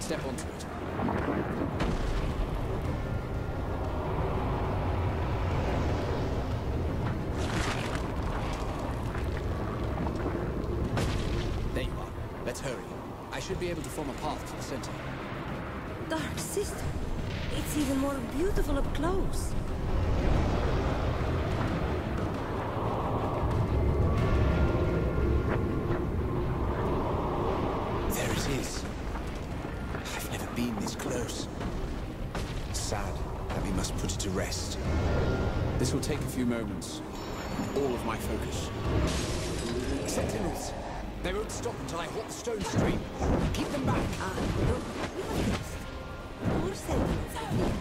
Step onto it. There you are. Let's hurry. I should be able to form a path to the center. Dark Sister. It's even more beautiful up close. There it is. I've never been this close. Sad that we must put it to rest. This will take a few moments. All of my focus. Sentinels! They won't stop until I halt the stone stream. Keep them back! Look, we have this. More sentinels out here.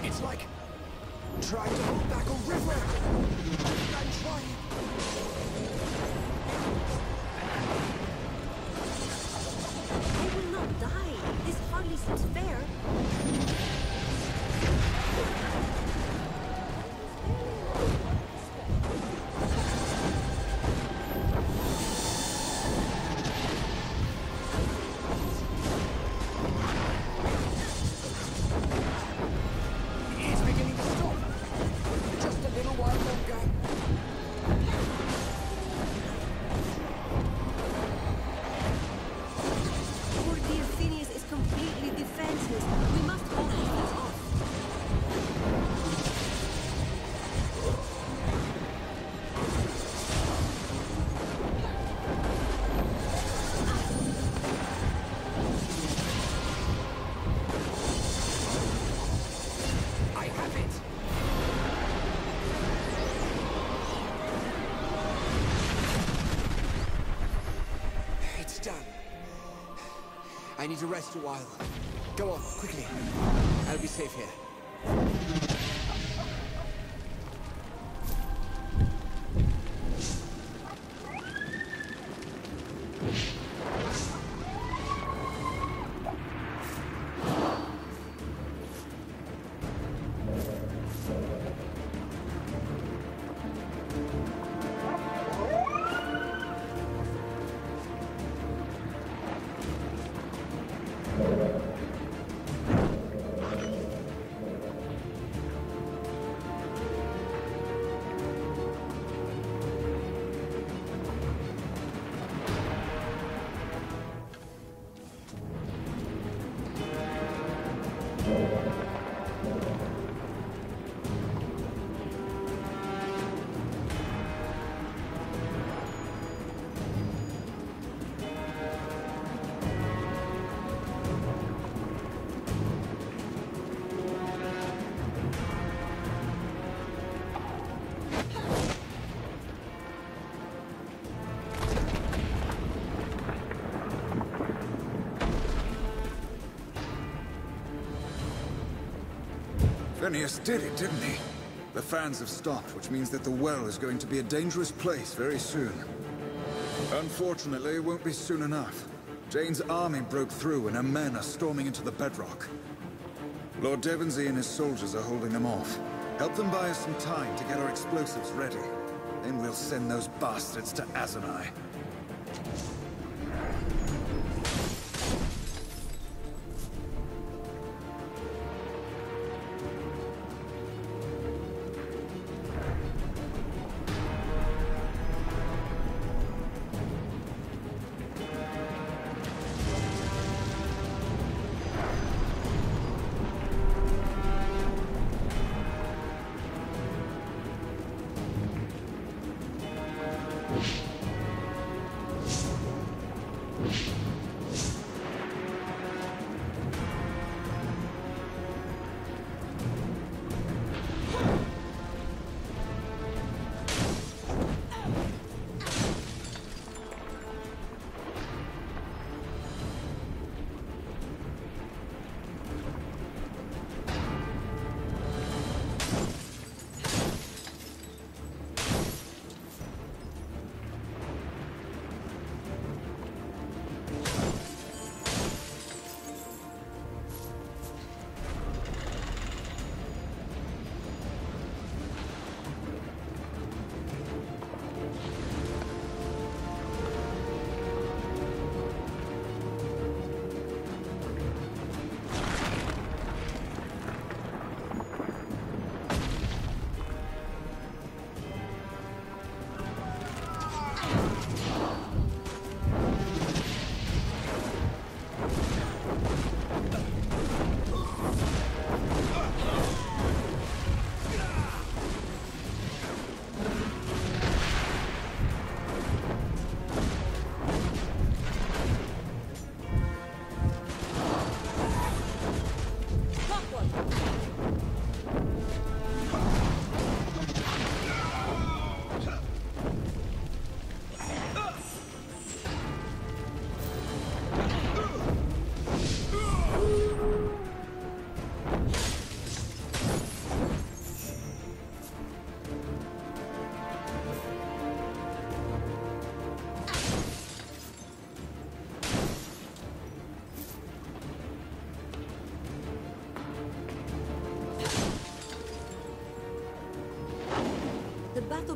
It's like trying to hold back a river. I'm trying. I will not die. This hardly seems fair. It's beginning to stop. Just a little while longer. Poor dear Phineas is completely defenseless. We must hold these things off. I have it. It's done. I need to rest a while. Go on, quickly. I'll be safe here. Phineas did it, didn't he? The fans have stopped, which means that the well is going to be a dangerous place very soon. Unfortunately, it won't be soon enough. Jane's army broke through and her men are storming into the bedrock. Lord Devonsey and his soldiers are holding them off. Help them buy us some time to get our explosives ready. Then we'll send those bastards to Azanai.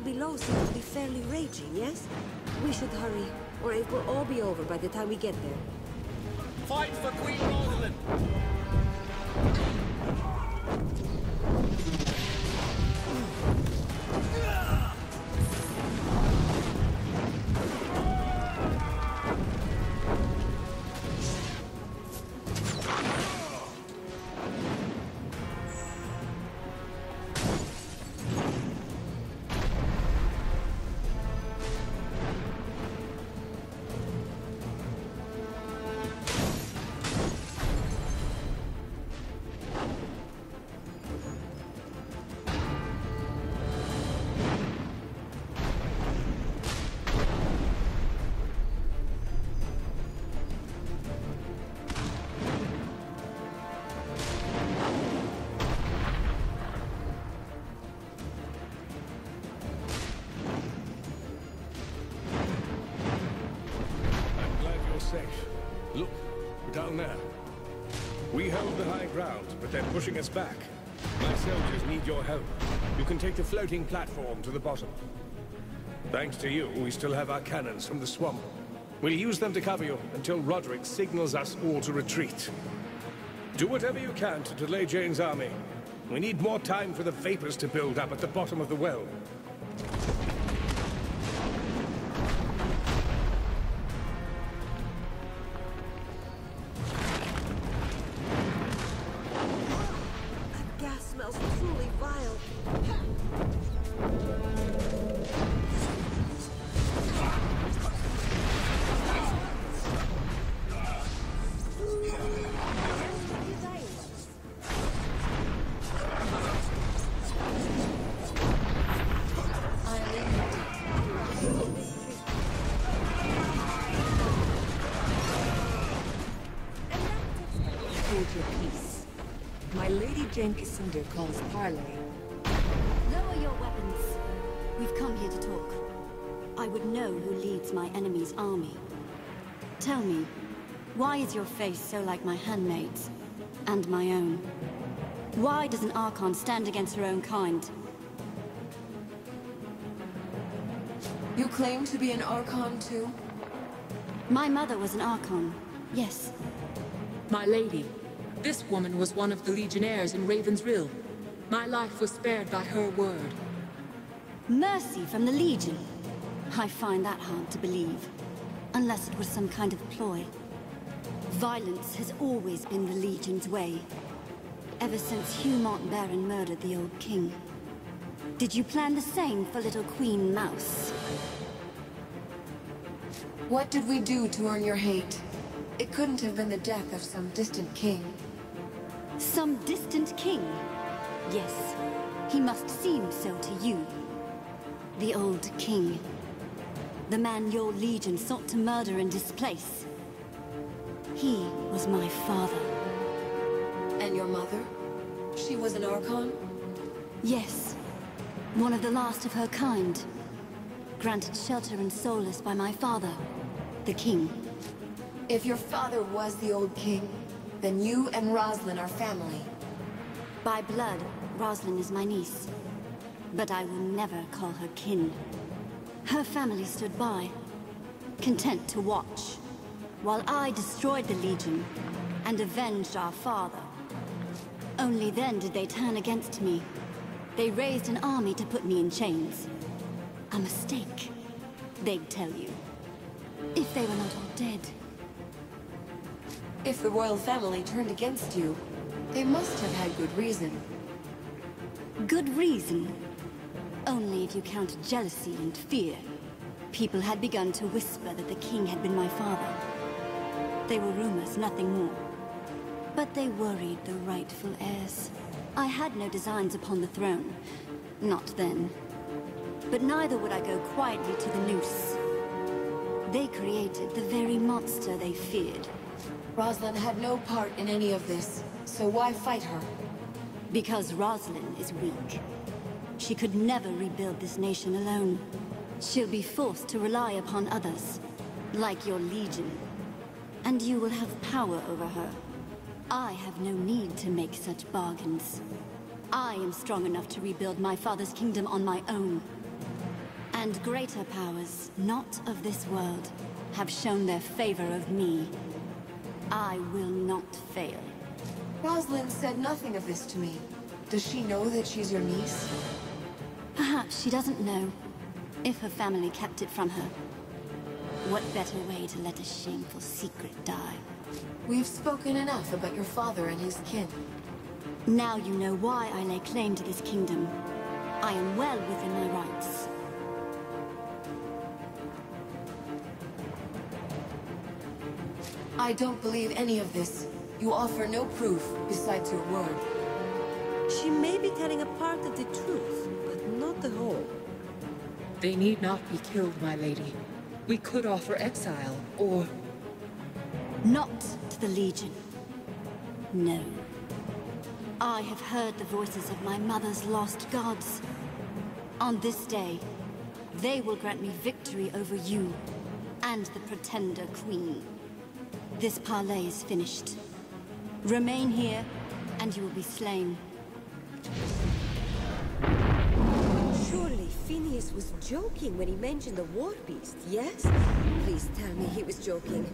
below seems to be fairly raging, yes? We should hurry, or it will all be over by the time we get there. Fight for Queen Rosalind! Safe. Look, down there. We held the high ground, but they're pushing us back. My soldiers need your help. You can take the floating platform to the bottom. Thanks to you, we still have our cannons from the swamp. We'll use them to cover you until Roderick signals us all to retreat. Do whatever you can to delay Jane's army. We need more time for the vapors to build up at the bottom of the well. Smells truly vile. Hold your peace. My Lady Jane Cassander calls parley. Lower your weapons. We've come here to talk. I would know who leads my enemy's army. Tell me, why is your face so like my handmaid's? And my own? Why does an Archon stand against her own kind? You claim to be an Archon too? My mother was an Archon, yes. My lady, this woman was one of the Legionnaires in Raven's Rill. My life was spared by her word. Mercy from the Legion? I find that hard to believe. Unless it was some kind of ploy. Violence has always been the Legion's way. Ever since Hugh Montbaron murdered the old king. Did you plan the same for little Queen Mouse? What did we do to earn your hate? It couldn't have been the death of some distant king. Some distant king? Yes, he must seem so to you. The old king. The man your Legion sought to murder and displace. He was my father. And your mother? She was an Archon? Yes. One of the last of her kind. Granted shelter and solace by my father, the king. If your father was the old king, then you and Rosalind are family. By blood, Rosalind is my niece. But I will never call her kin. Her family stood by, content to watch, while I destroyed the Legion and avenged our father. Only then did they turn against me. They raised an army to put me in chains. A mistake, they'd tell you. If they were not all dead. If the royal family turned against you, they must have had good reason. Good reason? Only if you count jealousy and fear. People had begun to whisper that the king had been my father. They were rumors, nothing more. But they worried the rightful heirs. I had no designs upon the throne. Not then. But neither would I go quietly to the noose. They created the very monster they feared. Rosalind had no part in any of this, so why fight her? Because Rosalind is weak. She could never rebuild this nation alone. She'll be forced to rely upon others, like your Legion. And you will have power over her. I have no need to make such bargains. I am strong enough to rebuild my father's kingdom on my own. And greater powers, not of this world, have shown their favor of me. I will not fail. Rosalind said nothing of this to me. Does she know that she's your niece? Perhaps she doesn't know, if her family kept it from her. What better way to let a shameful secret die? We've spoken enough about your father and his kin. Now you know why I lay claim to this kingdom. I am well within my rights. I don't believe any of this. You offer no proof besides your word. She may be telling a part of the truth, but not the whole. They need not be killed, my lady. We could offer exile, or... Not to the Legion. No. I have heard the voices of my mother's lost gods. On this day, they will grant me victory over you and the Pretender Queen. This parley is finished. Remain here, and you will be slain. Surely Phineas was joking when he mentioned the war beast, yes? Please tell me he was joking.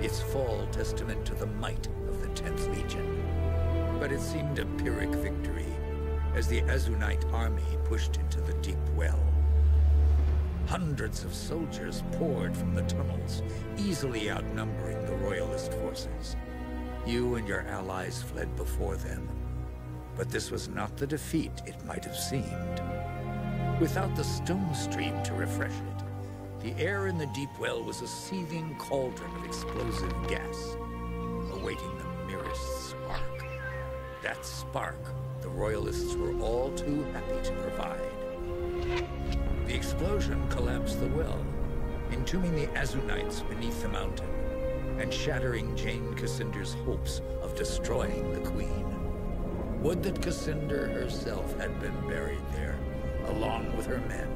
its fall testament to the might of the 10th Legion. But it seemed a Pyrrhic victory as the Azunite army pushed into the deep well. Hundreds of soldiers poured from the tunnels, easily outnumbering the Royalist forces. You and your allies fled before them. But this was not the defeat it might have seemed. Without the stone stream to refresh it, the air in the deep well was a seething cauldron of explosive gas, awaiting the merest spark. That spark the Royalists were all too happy to provide. The explosion collapsed the well, entombing the Azunites beneath the mountain, and shattering Jane Cassinder's hopes of destroying the Queen. Would that Cassinder herself had been buried there, along with her men.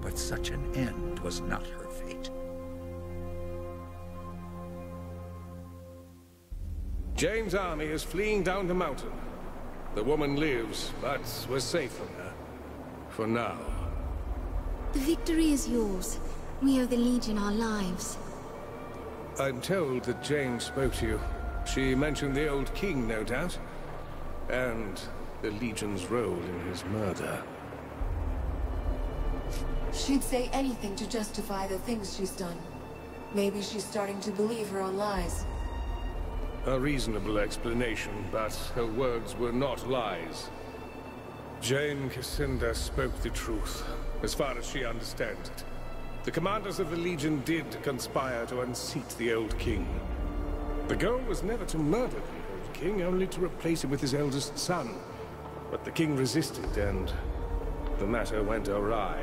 But such an end was not her fate. Jane's army is fleeing down the mountain. The woman lives, but we're safe from her. For now. The victory is yours. We owe the Legion our lives. I'm told that Jane spoke to you. She mentioned the old king, no doubt. And the Legion's role in his murder. She'd say anything to justify the things she's done. Maybe she's starting to believe her own lies. A reasonable explanation, but her words were not lies. Jane Cassinder spoke the truth, as far as she understands it. The commanders of the Legion did conspire to unseat the old king. The goal was never to murder the old king, only to replace him with his eldest son. But the king resisted, and the matter went awry.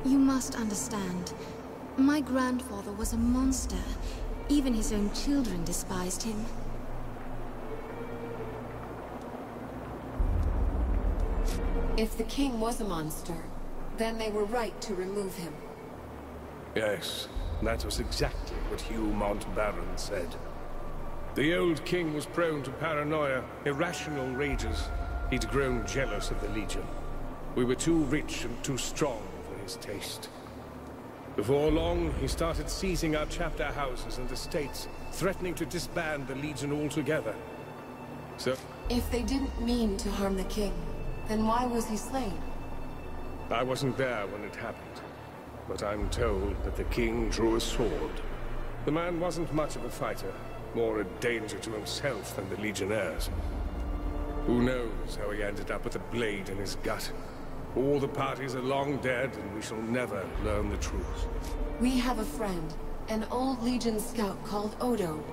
You must understand. My grandfather was a monster. Even his own children despised him. If the king was a monster, then they were right to remove him. Yes, that was exactly what Hugh Montbaron said. The old king was prone to paranoia, irrational rages. He'd grown jealous of the Legion. We were too rich and too strong for his taste. Before long, he started seizing our chapter houses and estates, threatening to disband the Legion altogether. So... If they didn't mean to harm the king, then why was he slain? I wasn't there when it happened, but I'm told that the king drew a sword. The man wasn't much of a fighter, more a danger to himself than the Legionnaires. Who knows how he ended up with a blade in his gut? All the parties are long dead, and we shall never learn the truth. We have a friend, an old Legion scout called Odo.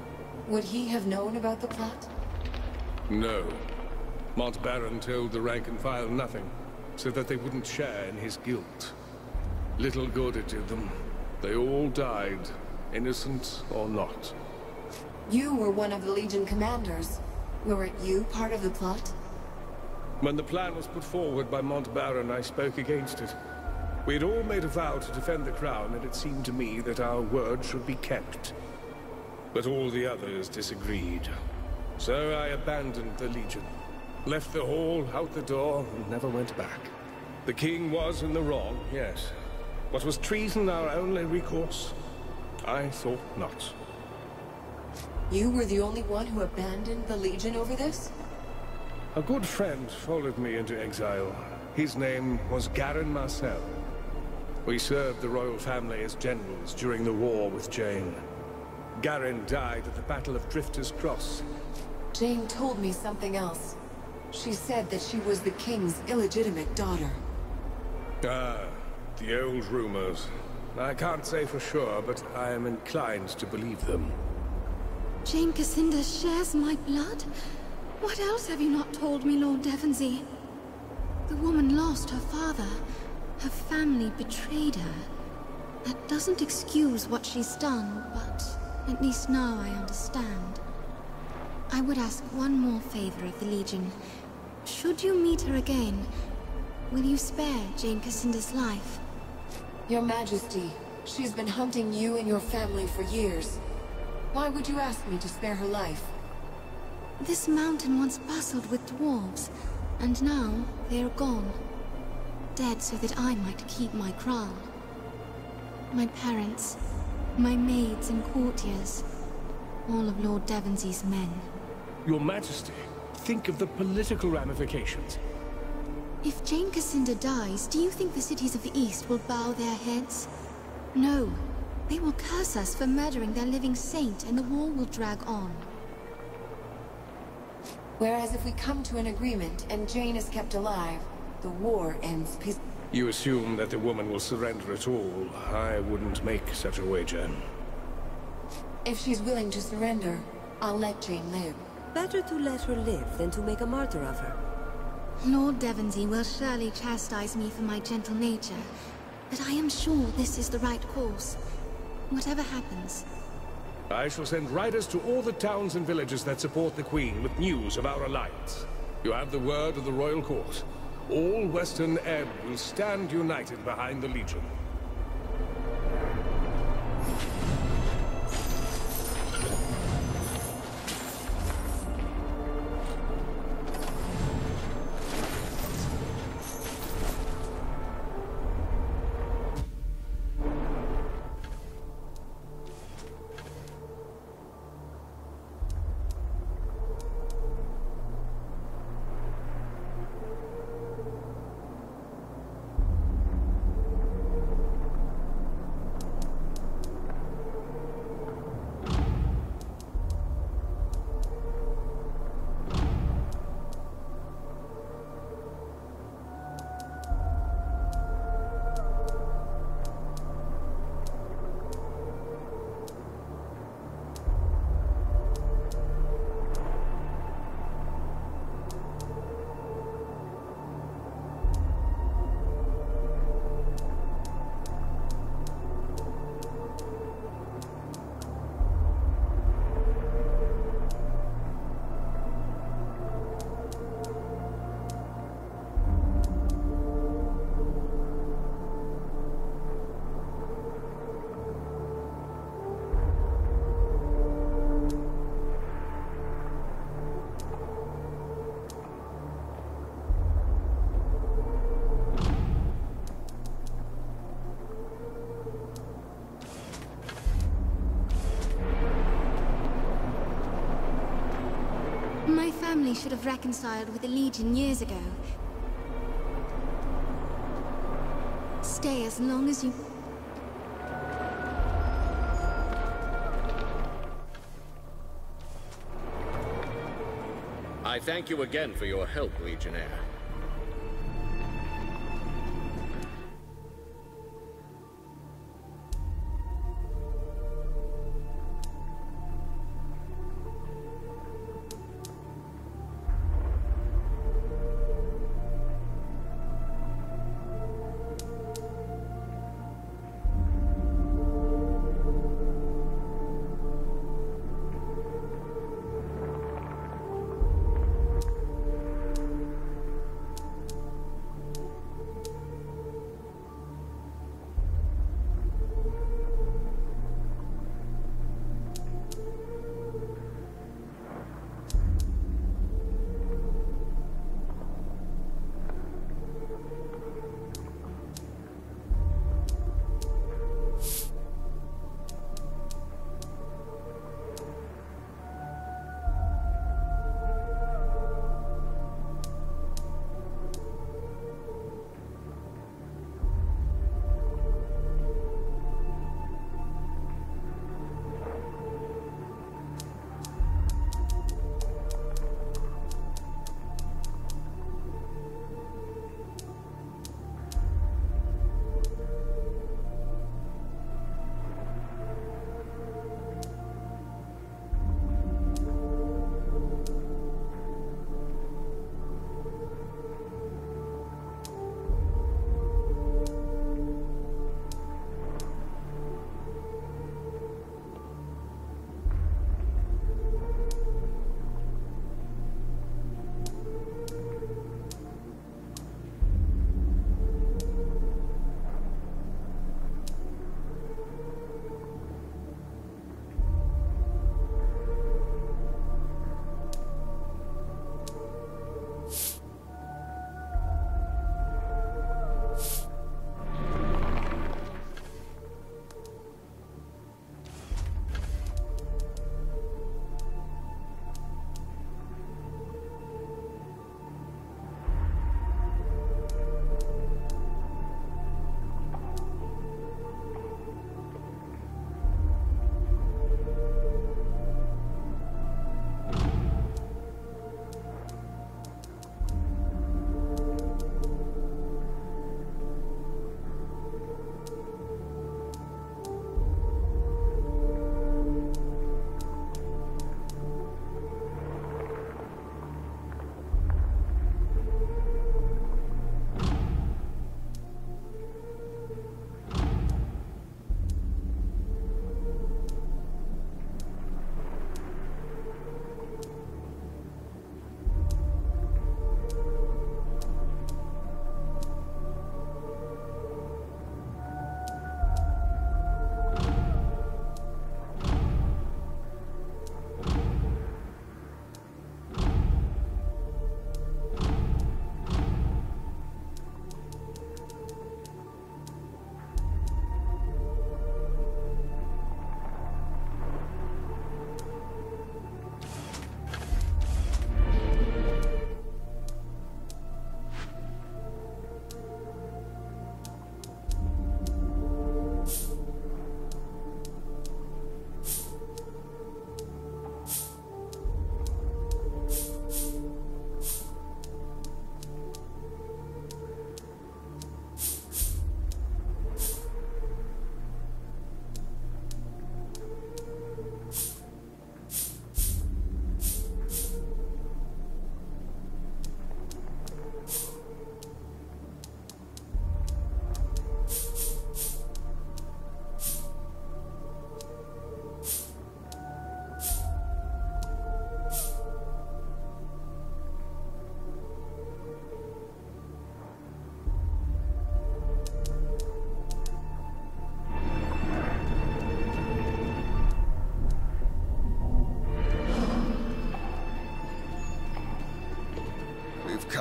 Would he have known about the plot? No. Montbaron told the rank-and-file nothing, so that they wouldn't share in his guilt. Little good it did them. They all died, innocent or not. You were one of the Legion commanders. Weren't you part of the plot? When the plan was put forward by Montbaron, I spoke against it. We had all made a vow to defend the crown, and it seemed to me that our word should be kept. But all the others disagreed. So I abandoned the Legion, left the hall, out the door, and never went back. The king was in the wrong, yes. But was treason our only recourse? I thought not. You were the only one who abandoned the Legion over this? A good friend followed me into exile. His name was Garin Marcel. We served the royal family as generals during the war with Jane. Garin died at the Battle of Drifter's Cross. Jane told me something else. She said that she was the king's illegitimate daughter. Ah, the old rumors. I can't say for sure, but I am inclined to believe them. Jane Cassinda shares my blood? What else have you not told me, Lord Devonsey? The woman lost her father. Her family betrayed her. That doesn't excuse what she's done, but at least now I understand. I would ask one more favor of the Legion. Should you meet her again, will you spare Jane Cassinda's life? Your Majesty, she's been hunting you and your family for years. Why would you ask me to spare her life? This mountain once bustled with dwarves, and now they are gone. Dead so that I might keep my crown. My parents, My maids and courtiers. All of Lord Devonsy's men. Your Majesty, think of the political ramifications. If Jane Cassinda dies, do you think the cities of the East will bow their heads? No. They will curse us for murdering their living saint, and the war will drag on. Whereas if we come to an agreement and Jane is kept alive, the war ends peacefully. You assume that the woman will surrender at all. I wouldn't make such a wager. If she's willing to surrender, I'll let Jane live. Better to let her live than to make a martyr of her. Lord Devonsy will surely chastise me for my gentle nature, but I am sure this is the right course. Whatever happens. I shall send riders to all the towns and villages that support the Queen with news of our alliance. You have the word of the royal court. All Western Ebb will stand united behind the Legion. My family should have reconciled with the Legion years ago. Stay as long as you... I thank you again for your help, Legionnaire.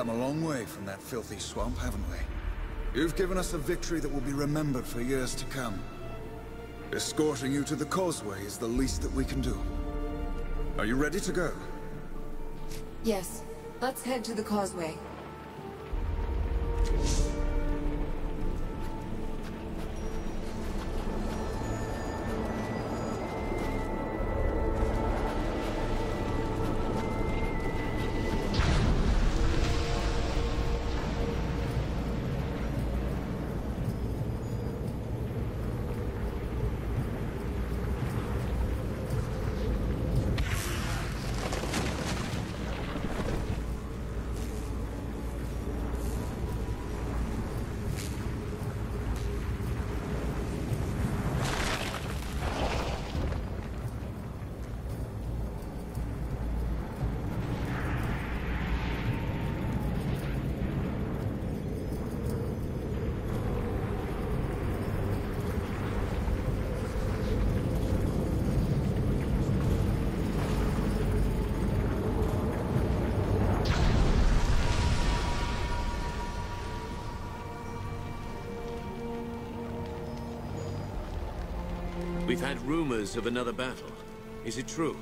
come a long way from that filthy swamp, haven't we? You've given us a victory that will be remembered for years to come. Escorting you to the causeway is the least that we can do. Are you ready to go? Yes. Let's head to the causeway. We've had rumors of another battle. Is it true?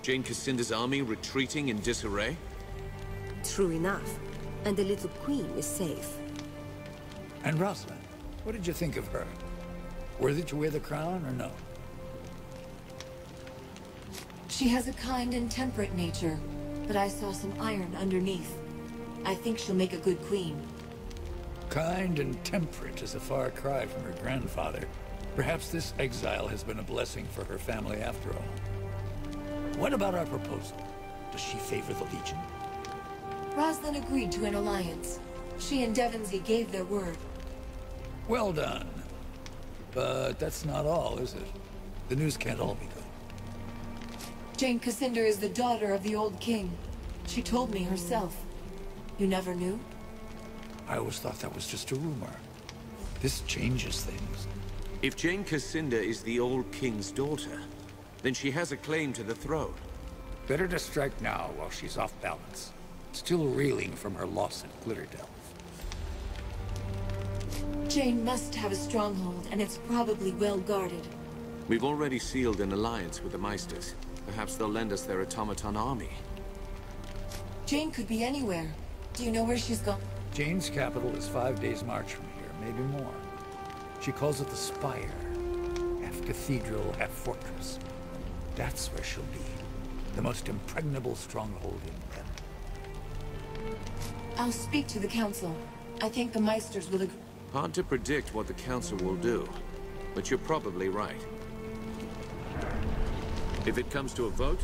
Jane Cassinda's army retreating in disarray? True enough. And the little queen is safe. And Rosalind, what did you think of her? Worthy to wear the crown or no? She has a kind and temperate nature, but I saw some iron underneath. I think she'll make a good queen. Kind and temperate is a far cry from her grandfather. Perhaps this exile has been a blessing for her family after all. What about our proposal? Does she favor the Legion? Rosalind agreed to an alliance. She and Devonsey gave their word. Well done. But that's not all, is it? The news can't all be good. Jane Cassinda is the daughter of the old king. She told me herself. You never knew? I always thought that was just a rumor. This changes things. If Jane Cassinda is the old king's daughter, then she has a claim to the throne. Better to strike now while she's off balance. Still reeling from her loss at Glitterdale. Jane must have a stronghold, and it's probably well guarded. We've already sealed an alliance with the Meisters. Perhaps they'll lend us their automaton army. Jane could be anywhere. Do you know where she's gone? Jane's capital is 5 days' march from here, maybe more. She calls it the Spire. Half cathedral, half fortress. That's where she'll be. The most impregnable stronghold in them. I'll speak to the council. I think the Meisters will agree. Hard to predict what the council will do, but you're probably right. If it comes to a vote,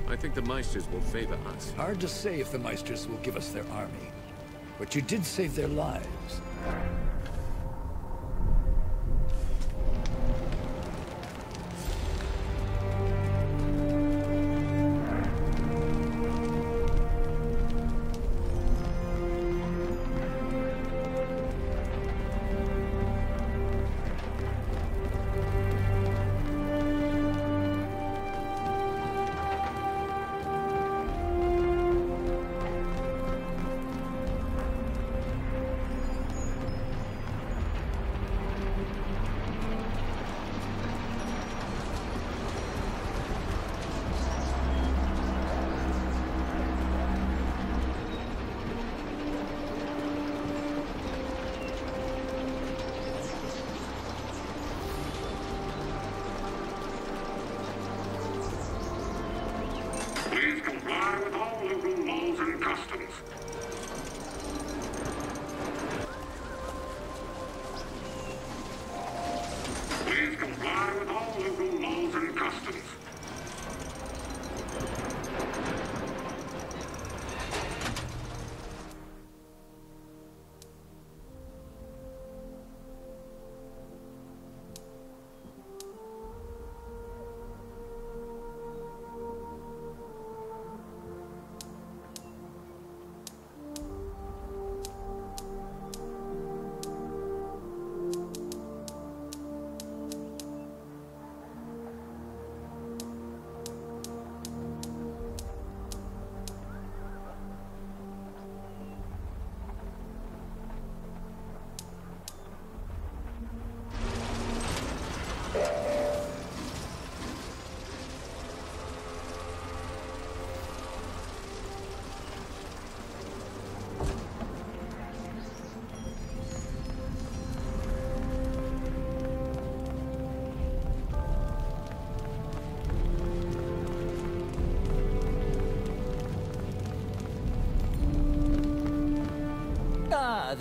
I think the Meisters will favor us. Hard to say if the Meisters will give us their army. But you did save their lives. Please comply with all local laws and customs. Please comply with all local laws and customs.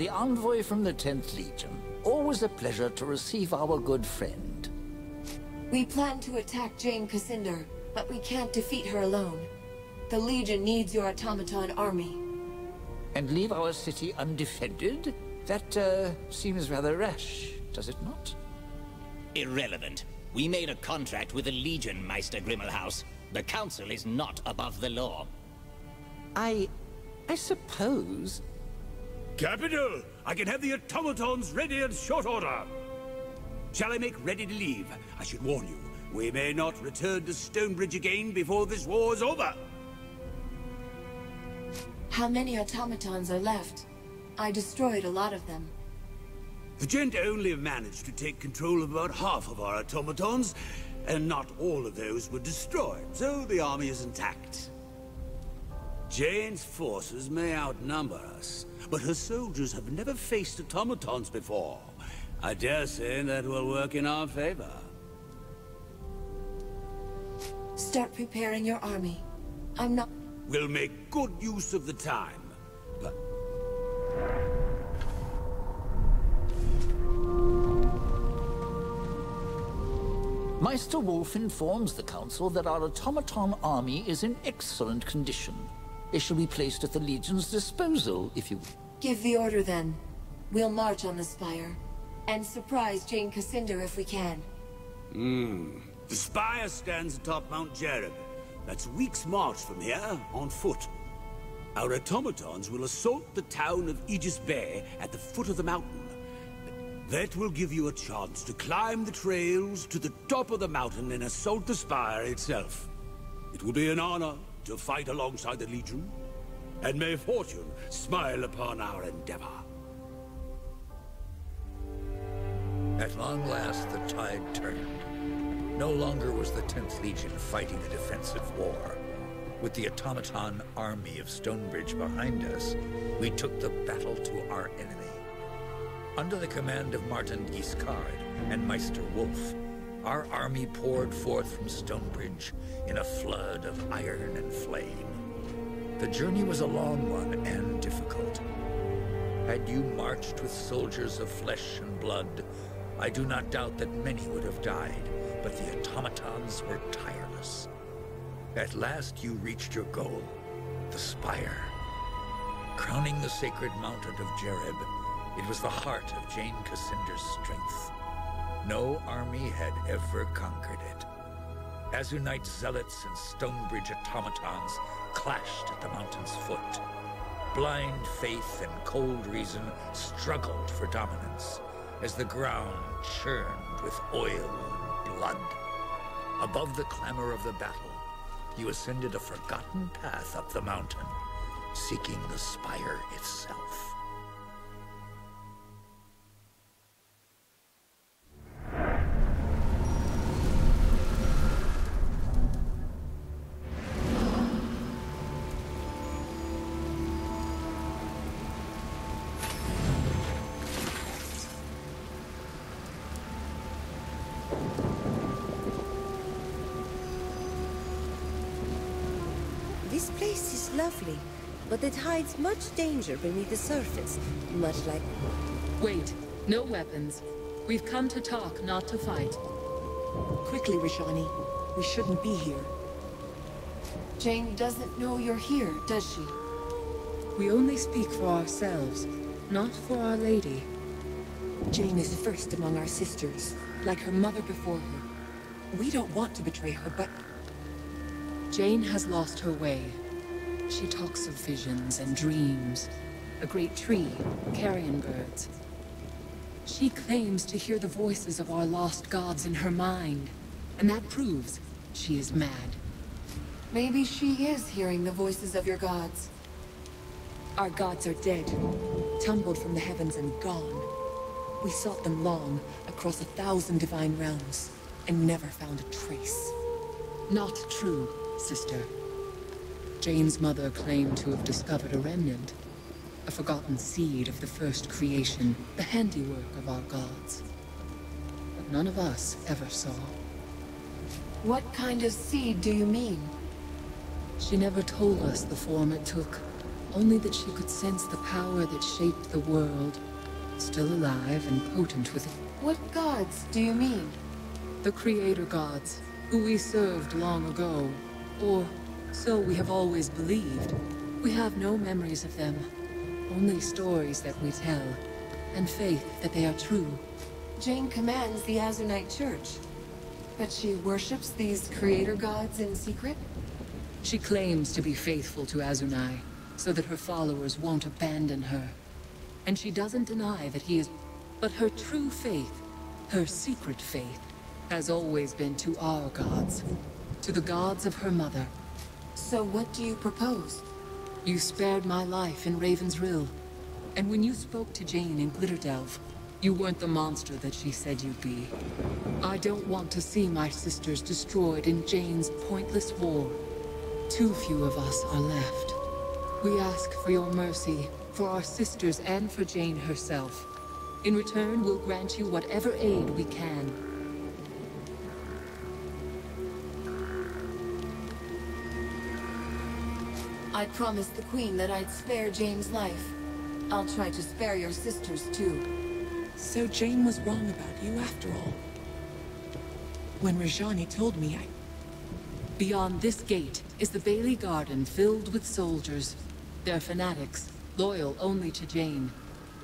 the envoy from the 10th Legion. Always a pleasure to receive our good friend. We plan to attack Jane Cassinder, but we can't defeat her alone. The Legion needs your automaton army. And leave our city undefended? That, seems rather rash, does it not? Irrelevant. We made a contract with the Legion, Meister Grimmelhaus. The Council is not above the law. I suppose... Capital! I can have the automatons ready in short order. Shall I make ready to leave? I should warn you, we may not return to Stonebridge again before this war is over. How many automatons are left? I destroyed a lot of them. The Gent only managed to take control of about half of our automatons, and not all of those were destroyed, so the army is intact. Jane's forces may outnumber us, but her soldiers have never faced automatons before. I dare say that will work in our favor. Start preparing your army. I'm not... We'll make good use of the time, but... Meister Wolf informs the Council that our automaton army is in excellent condition. They shall be placed at the Legion's disposal, if you... Give the order, then. We'll march on the spire. And surprise Jane Cassinder if we can. The spire stands atop Mount Jereb. That's a week's march from here, on foot. Our automatons will assault the town of Aegis Bay at the foot of the mountain. That will give you a chance to climb the trails to the top of the mountain and assault the spire itself. It will be an honor to fight alongside the Legion, and may fortune smile upon our endeavor. At long last, the tide turned. No longer was the 10th Legion fighting a defensive war. With the automaton army of Stonebridge behind us, we took the battle to our enemy. Under the command of Martin Guiscard and Meister Wolf, our army poured forth from Stonebridge in a flood of iron and flame. The journey was a long one and difficult. Had you marched with soldiers of flesh and blood, I do not doubt that many would have died, but the automatons were tireless. At last you reached your goal, the spire. Crowning the sacred mountain of Jereb, it was the heart of Jane Cassinder's strength. No army had ever conquered it. Azunite zealots and Stonebridge automatons clashed at the mountain's foot. Blind faith and cold reason struggled for dominance as the ground churned with oil and blood. Above the clamor of the battle, you ascended a forgotten path up the mountain, seeking the spire itself. This place is lovely, but it hides much danger beneath the surface, much like... Wait, no weapons. We've come to talk, not to fight. Quickly, Rishani. We shouldn't be here. Jane doesn't know you're here, does she? We only speak for ourselves, not for Our Lady. Jane is first among our sisters, like her mother before her. We don't want to betray her, but... Jane has lost her way. She talks of visions and dreams. A great tree, carrion birds. She claims to hear the voices of our lost gods in her mind. And that proves she is mad. Maybe she is hearing the voices of your gods. Our gods are dead, tumbled from the heavens and gone. We sought them long, across 1,000 divine realms, and never found a trace. Not true, sister. Jane's mother claimed to have discovered a remnant. A forgotten seed of the first creation, the handiwork of our gods. But none of us ever saw. What kind of seed do you mean? She never told us the form it took. only that she could sense the power that shaped the world, still alive and potent within. What gods do you mean? The creator gods, who we served long ago, or so we have always believed. We have no memories of them, only stories that we tell, and faith that they are true. Jane commands the Azunite Church, but she worships these creator gods in secret? She claims to be faithful to Azunai, so that her followers won't abandon her. And she doesn't deny that he is... But her true faith, her secret faith, has always been to our gods, to the gods of her mother. So what do you propose? You spared my life in Raven's Rill, and when you spoke to Jane in Glitterdelve, you weren't the monster that she said you'd be. I don't want to see my sisters destroyed in Jane's pointless war. Too few of us are left. We ask for your mercy, for our sisters and for Jane herself. In return, we'll grant you whatever aid we can. I promised the Queen that I'd spare Jane's life. I'll try to spare your sisters too. So Jane was wrong about you after all. When Rajani told me, Beyond this gate is the Bailey Garden filled with soldiers. They're fanatics, loyal only to Jane.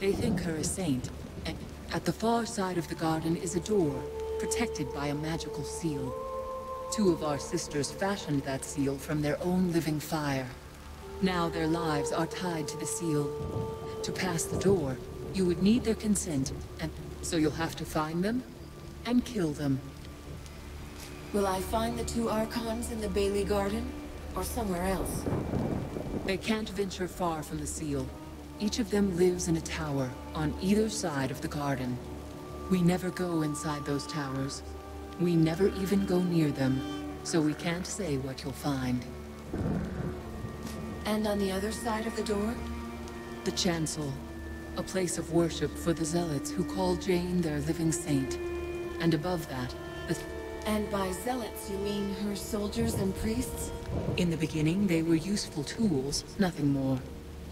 They think her a saint, and at the far side of the garden is a door, protected by a magical seal. Two of our sisters fashioned that seal from their own living fire. Now their lives are tied to the seal. To pass the door, you would need their consent, and so you'll have to find them and kill them. Will I find the two Archons in the Bailey Garden, or somewhere else? They can't venture far from the seal. Each of them lives in a tower on either side of the garden. We never go inside those towers. We never even go near them, so we can't say what you'll find. And on the other side of the door? The chancel, a place of worship for the zealots who call Jane their living saint. And above that, the... And by zealots you mean her soldiers and priests? In the beginning, they were useful tools, nothing more.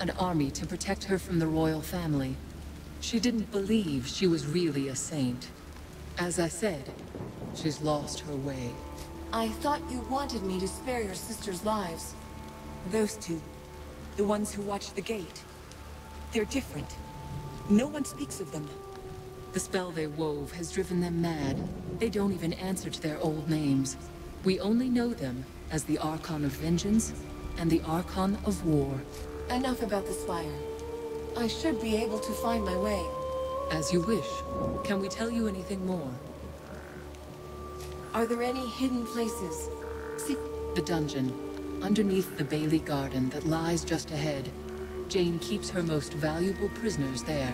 An army to protect her from the royal family. She didn't believe she was really a saint. As I said, she's lost her way. I thought you wanted me to spare your sisters' lives. those two, the ones who watch the gate, they're different. No one speaks of them. The spell they wove has driven them mad. They don't even answer to their old names. We only know them as the Archon of Vengeance and the Archon of War. Enough about the Spire. I should be able to find my way. As you wish. Can we tell you anything more? Are there any hidden places? The dungeon, underneath the Bailey Garden that lies just ahead. Jane keeps her most valuable prisoners there.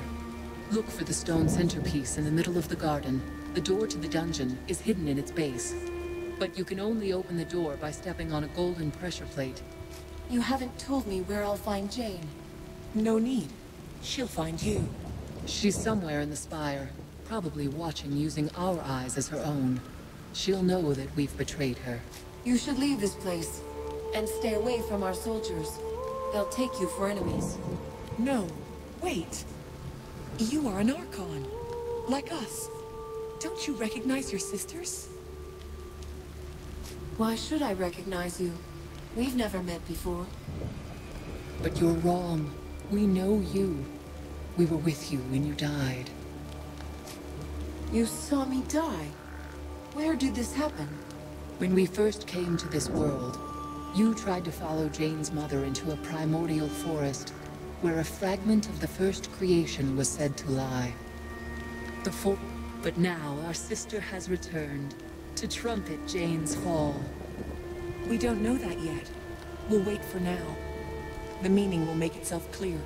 Look for the stone centerpiece in the middle of the garden. The door to the dungeon is hidden in its base. But you can only open the door by stepping on a golden pressure plate. You haven't told me where I'll find Jane. No need. She'll find you. She's somewhere in the spire, probably watching using our eyes as her own. She'll know that we've betrayed her. You should leave this place, and stay away from our soldiers. They'll take you for enemies. No, wait. You are an Archon, like us. Don't you recognize your sisters? Why should I recognize you? We've never met before. But you're wrong. We know you. We were with you when you died. You saw me die? Where did this happen? When we first came to this world, you tried to follow Jane's mother into a primordial forest, where a fragment of the first creation was said to lie. But now our sister has returned, to trumpet Jane's fall. We don't know that yet. We'll wait for now. The meaning will make itself clear.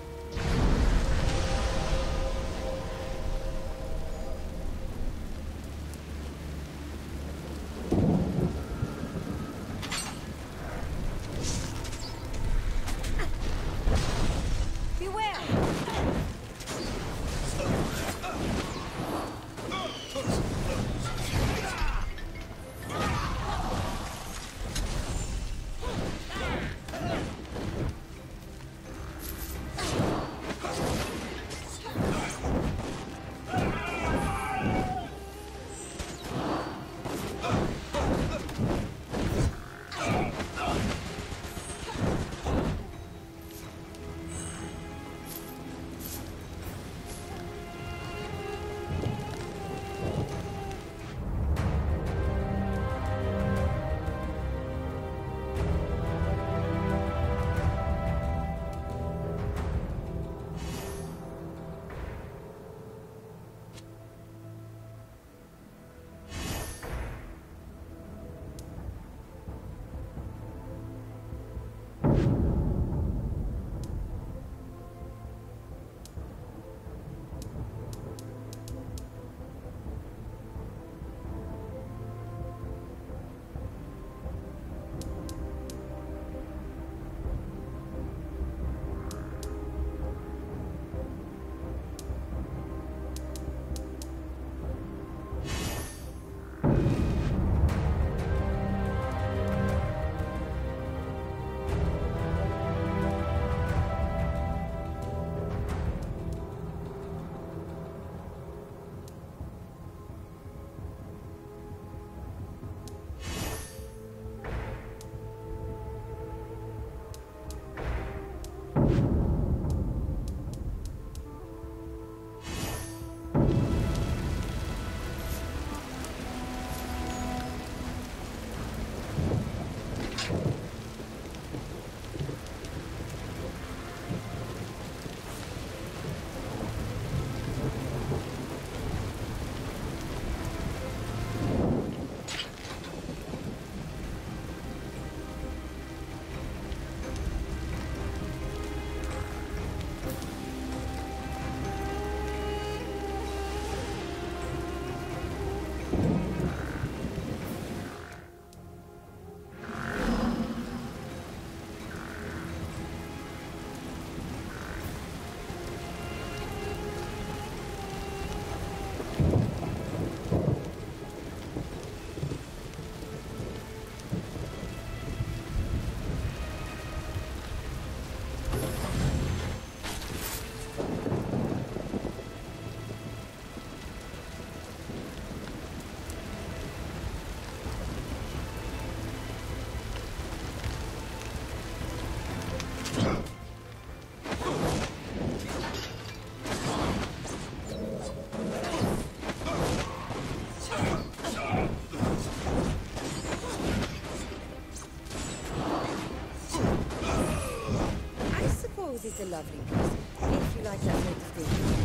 It's a lovely piece, if you like that sort of thing.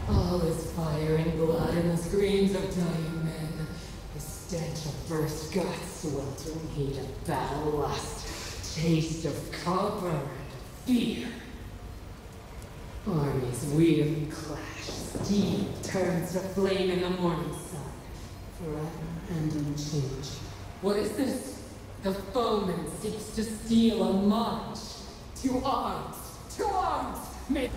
All is fire and blood and the screams of dying men. The stench of burst guts, sweltering heat of battle lust, taste of copper and fear. Armies wheel and clash, steam turns to flame in the morning sun, forever and unchanged. What is this? The foeman seeks to steal a march. To arms! To arms! May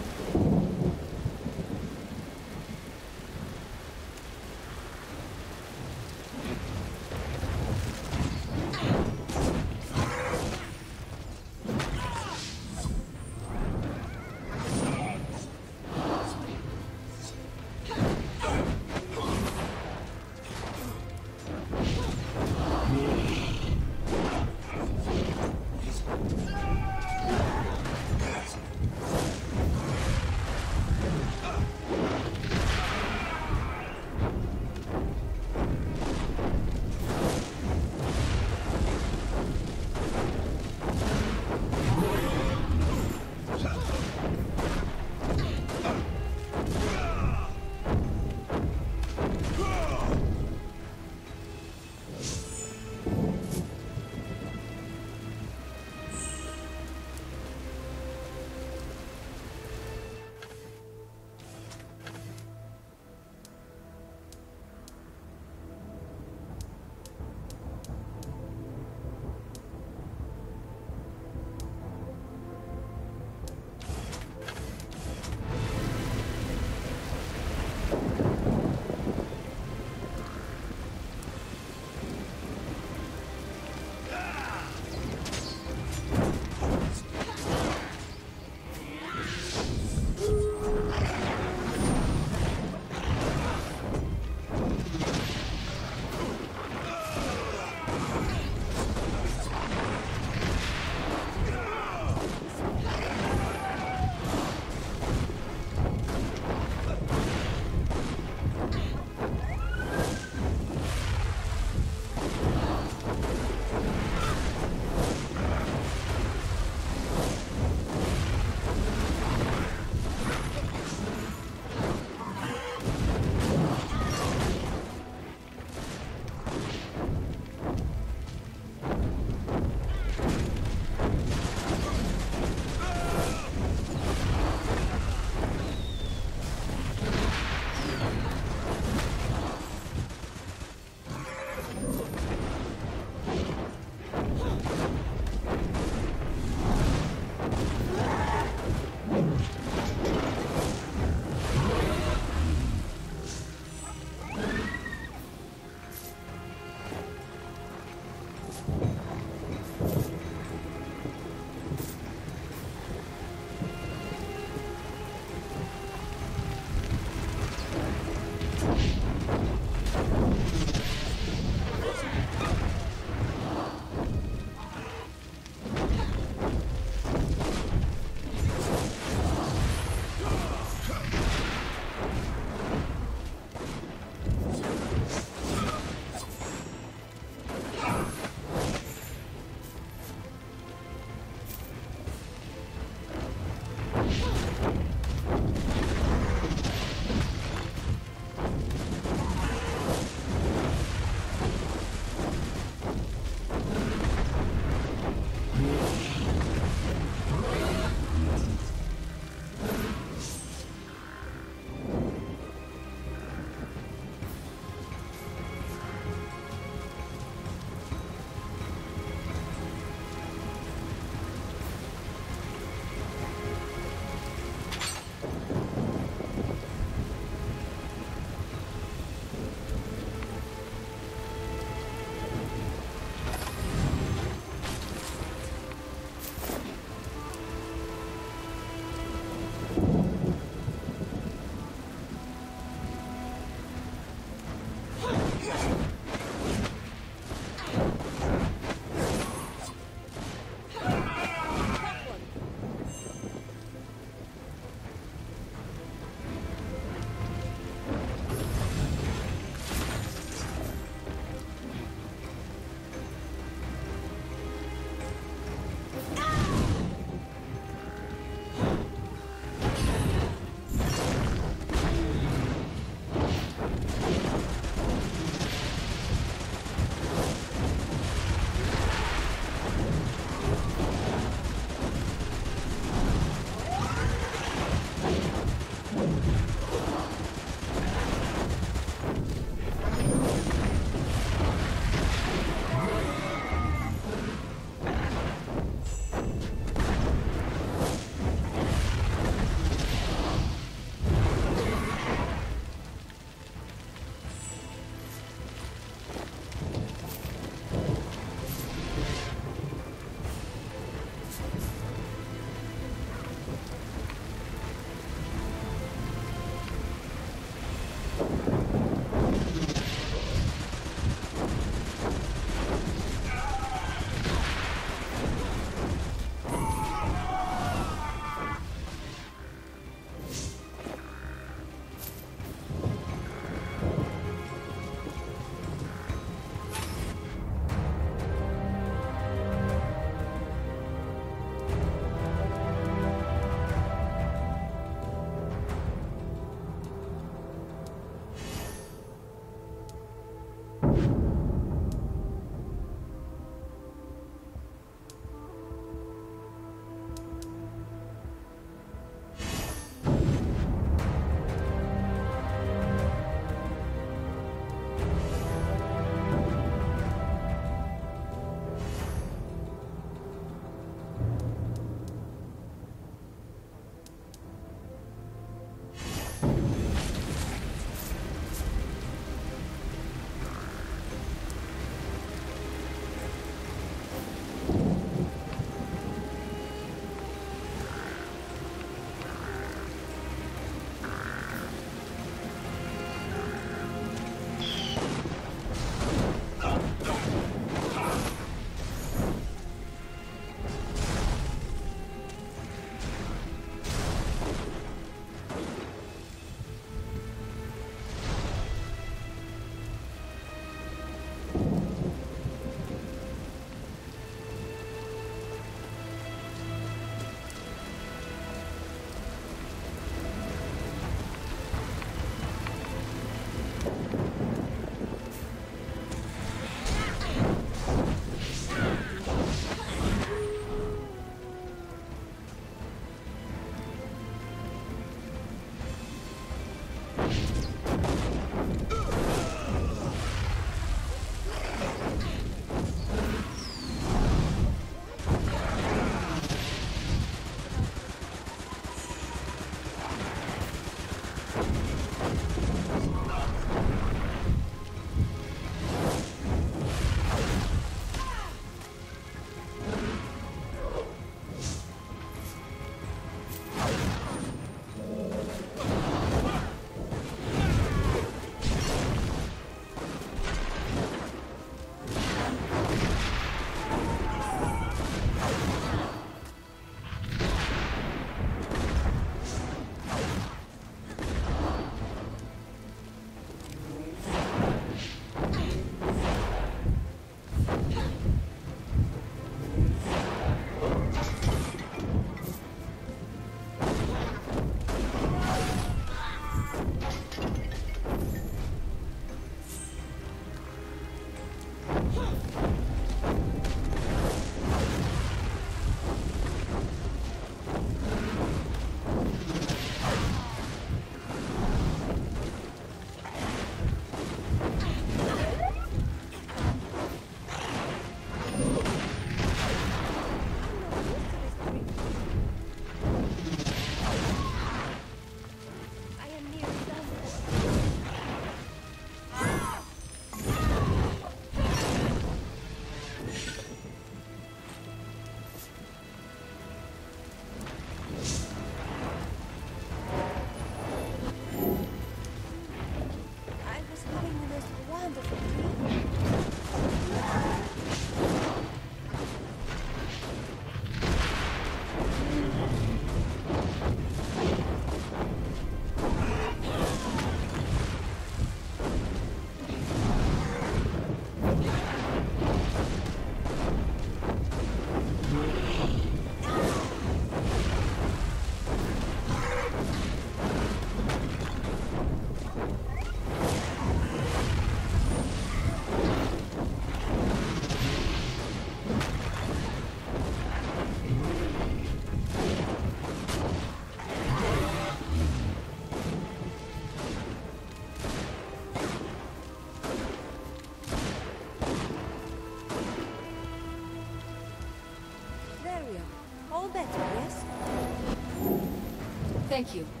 Thank you.